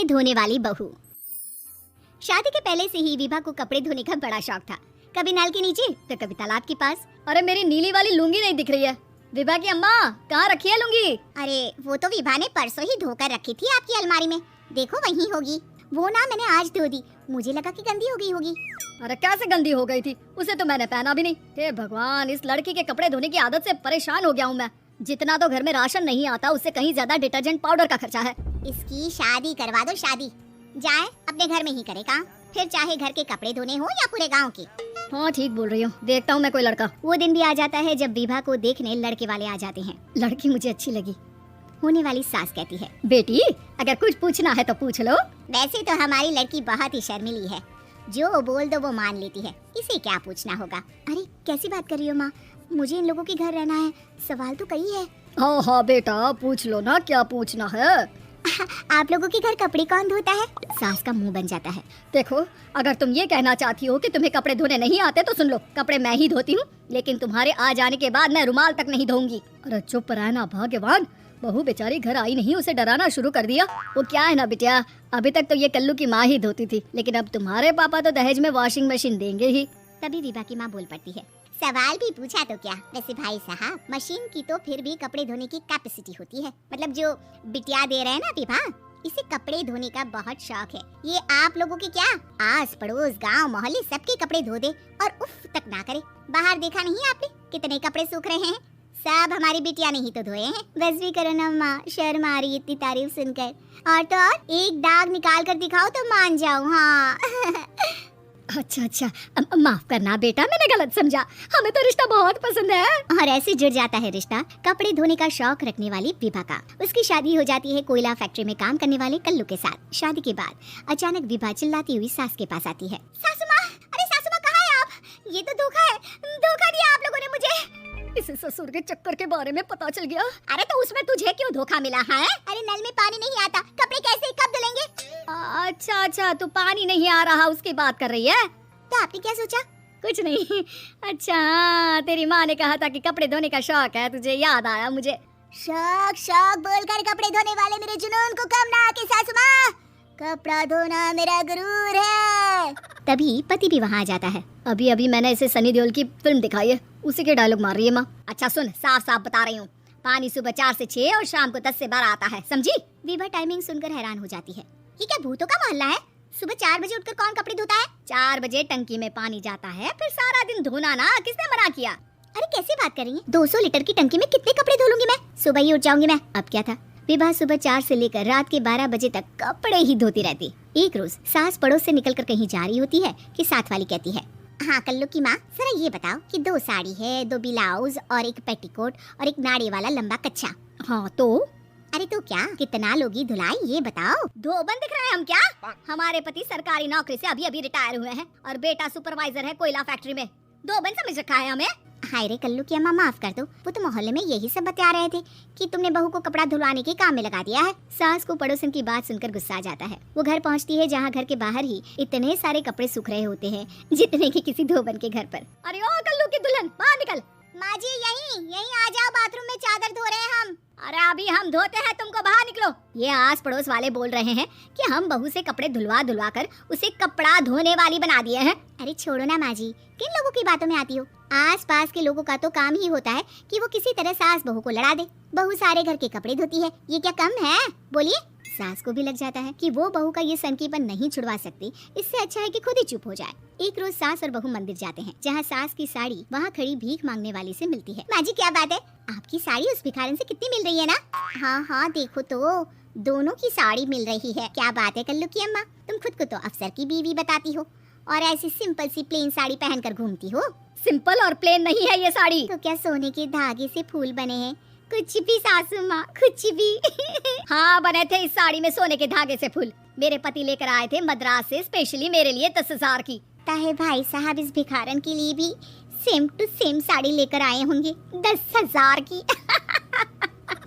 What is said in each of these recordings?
कपड़े धोने वाली बहू। शादी के पहले से ही विभा को कपड़े धोने का बड़ा शौक था। कभी नल के नीचे तो कभी तालाब के पास। अरे मेरी नीली वाली लुंगी नहीं दिख रही है। विभा की अम्मा कहाँ रखी है लुंगी? अरे वो तो विभा ने परसों ही धोकर रखी थी आपकी अलमारी में, देखो वहीं होगी। वो ना मैंने आज धो दी, मुझे लगा कि गंदी हो गई होगी। अरे कैसे गंदी हो गई थी, उसे तो मैंने पहना भी नहीं। हे भगवान, इस लड़की के कपड़े धोने की आदत से परेशान हो गया हूँ मैं। जितना तो घर में राशन नहीं आता उससे कहीं ज्यादा डिटर्जेंट पाउडर का खर्चा है। इसकी शादी करवा दो, शादी जाए अपने घर में ही करे काम, फिर चाहे घर के कपड़े धोने हो या पूरे गांव के। हाँ ठीक बोल रही हूँ, देखता हूँ मैं कोई लड़का। वो दिन भी आ जाता है जब विभा को देखने लड़के वाले आ जाते हैं। लड़की मुझे अच्छी लगी। होने वाली सास कहती है, बेटी अगर कुछ पूछना है तो पूछ लो। वैसे तो हमारी लड़की बहुत ही शर्मीली है, जो बोल दो वो मान लेती है, इसे क्या पूछना होगा। अरे कैसी बात कर रही हो माँ, मुझे इन लोगों के घर रहना है, सवाल तो कई है। हाँ हाँ बेटा पूछ लो ना, क्या पूछना है। आप लोगों के घर कपड़े कौन धोता है? सास का मुंह बन जाता है। देखो अगर तुम ये कहना चाहती हो कि तुम्हें कपड़े धोने नहीं आते तो सुन लो, कपड़े मैं ही धोती हूँ, लेकिन तुम्हारे आ जाने के बाद मैं रुमाल तक नहीं धोऊंगी। अरे चुप रहना भाग्यवान, बहू बेचारी घर आई नहीं, उसे डराना शुरू कर दिया। वो क्या है ना बिटिया, अभी तक तो ये कल्लू की माँ ही धोती थी, लेकिन अब तुम्हारे पापा तो दहेज में वॉशिंग मशीन देंगे ही। तभी विभा की माँ बोल पड़ती है, सवाल भी पूछा तो क्या। वैसे भाई साहब, मशीन की तो फिर भी कपड़े धोने की कैपेसिटी होती है, मतलब जो बिटिया दे रहे हैं ना विभा, इसे कपड़े धोने का बहुत शौक है। ये आप लोगों के क्या आस पड़ोस गांव मोहल्ले सबके कपड़े धो दे और उफ तक ना करे। बाहर देखा नहीं आपने कितने कपड़े सूख रहे हैं, सब हमारी बिटिया ने ही तो धोए हैं। बस भी करो ना माँ, शर्म आ रही इतनी तारीफ सुनकर। और तो और एक दाग निकाल कर दिखाओ तो मान जाओ। हाँ अच्छा अच्छा, माफ करना बेटा, मैंने गलत समझा, हमें तो रिश्ता बहुत पसंद है। और ऐसे जुड़ जाता है रिश्ता कपड़े धोने का शौक रखने वाली विभा का। उसकी शादी हो जाती है कोयला फैक्ट्री में काम करने वाले कल्लू के साथ। शादी के बाद अचानक विभा चिल्लाती हुई सास के पास आती है, सासू माँ, अरे सासू माँ कहाँ है आप? ये तो धोखा है, धोखा दिया आप लोगों ने मुझे। इसे ससुर के चक्कर के बारे में पता चल गया। अरे तो उसमें तुझे क्यों धोखा मिला है? अरे नल में पानी नहीं आता, कपड़े कैसे कब धुलेंगे? अच्छा अच्छा, तू पानी नहीं आ रहा उसकी बात कर रही है। तो आपने क्या सोचा? कुछ नहीं। अच्छा तेरी माँ ने कहा था कि कपड़े धोने का शौक है तुझे, याद आया मुझे। शौक शौक बोलकर कपड़े धोने वाले मेरे जुनून को कम ना आके सासू माँ, कपड़ा धोना मेरा गुरूर है। तभी पति भी वहाँ आ जाता है। अभी अभी मैंने इसे सनी देओल की फिल्म दिखाई है, उसी के डायलॉग मार रही है माँ। अच्छा सुन, साफ साफ बता रही हूँ, पानी सुबह 4 से 6 और शाम को 10 से 12 आता है, समझी? विभा टाइमिंग सुनकर हैरान हो जाती है, ये क्या भूतों का मोहल्ला है? सुबह 4 बजे उठकर कौन कपड़े धोता है? 4 बजे टंकी में पानी जाता है, फिर सारा दिन धोना ना, किसने मना किया? अरे कैसी बात कर रही है, 200 लीटर की टंकी में कितने कपड़े धो लूंगी मैं, सुबह ही उठ जाऊंगी मैं। अब क्या था, विभा सुबह 4 से लेकर रात के 12 बजे तक कपड़े ही धोती रहती। एक रोज सास पड़ोस से निकलकर कहीं जा रही होती है कि साथ वाली कहती है, हाँ कल्लू की माँ, जरा ये बताओ कि 2 साड़ी है, 2 ब्लाउज और एक पेटीकोट और एक नाड़े वाला लंबा कच्छा। हाँ तो? अरे तो क्या, कितना लोगी धुलाई, ये बताओ। धोबन दिख रहे हैं हम क्या? हमारे पति सरकारी नौकरी से अभी अभी रिटायर हुए हैं और बेटा सुपरवाइजर है कोयला फैक्ट्री में। धोबन समझ रखा है हमें? हाय रे कल्लू की अम्मा, माफ कर दो, वो तो मोहल्ले में यही सब बता रहे थे कि तुमने बहू को कपड़ा धुलवाने के काम में लगा दिया है। सास को पड़ोसन की बात सुनकर गुस्सा आ जाता है। वो घर पहुंचती है जहां घर के बाहर ही इतने सारे कपड़े सूख रहे होते हैं जितने कि किसी धोबन के घर पर। अरे ओ कल्लू की दुल्हन, बाहर निकल। माँ जी यहीं आ जाओ, बाथरूम में चादर धो रहे हैं हम। अरे अभी हम धोते हैं, तुमको बाहर निकलो। ये आस पड़ोस वाले बोल रहे हैं कि हम बहू से कपड़े धुलवा कर उसे कपड़ा धोने वाली बना दिए हैं। अरे छोड़ो ना माँ जी, किन लोगों की बातों में आती हो? आस पास के लोगों का तो काम ही होता है कि वो किसी तरह सास बहू को लड़ा दे। बहू सारे घर के कपड़े धोती है, ये क्या कम है? बोलिए। सास को भी लग जाता है कि वो बहू का ये सनकीपन नहीं छुड़वा सकती, इससे अच्छा है कि खुद ही चुप हो जाए। एक रोज सास और बहू मंदिर जाते हैं, जहाँ सास की साड़ी वहाँ खड़ी भीख मांगने वाली से मिलती है। माँ जी क्या बात है, आपकी साड़ी उस भिखारन से कितनी मिल रही है ना? हाँ हाँ देखो तो, दोनों की साड़ी मिल रही है। क्या बात है कल्लू की अम्मा, तुम खुद को तो अफसर की बीवी बताती हो और ऐसी सिंपल सी प्लेन साड़ी पहनकर घूमती हो। सिंपल और प्लेन नहीं है ये साड़ी। तो क्या सोने के धागे से फूल बने हैं? कुछ भी सासू माँ, कुछ भी। हाँ बने थे इस साड़ी में सोने के धागे से फूल। मेरे पति लेकर आए थे मद्रास से स्पेशली मेरे लिए 10,000 की। ताहे भाई साहब इस भिखारन के लिए भी सेम टू सेम साड़ी लेकर आए होंगे 10,000 की।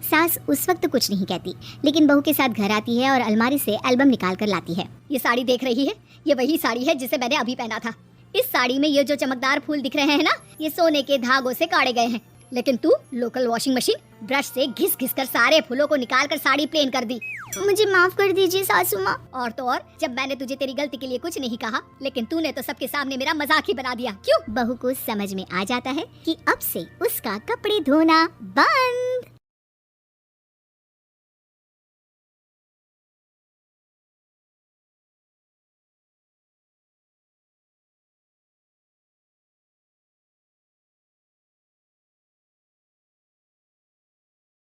सास उस वक्त कुछ नहीं कहती, लेकिन बहू के साथ घर आती है और अलमारी से एल्बम निकाल कर लाती है। ये साड़ी देख रही है, ये वही साड़ी है जिसे मैंने अभी पहना था। इस साड़ी में ये जो चमकदार फूल दिख रहे हैं ना, ये सोने के धागों से काटे गए हैं, लेकिन तू लोकल वॉशिंग मशीन ब्रश से घिस घिस कर सारे फूलों को निकाल कर साड़ी प्लेन कर दी। मुझे माफ कर दीजिए सासू माँ। और तो और, जब मैंने तुझे तेरी गलती के लिए कुछ नहीं कहा, लेकिन तूने तो सबके सामने मेरा मजाक ही बना दिया। क्यों? बहू को समझ में आ जाता है कि अब से उसका कपड़े धोना बंद।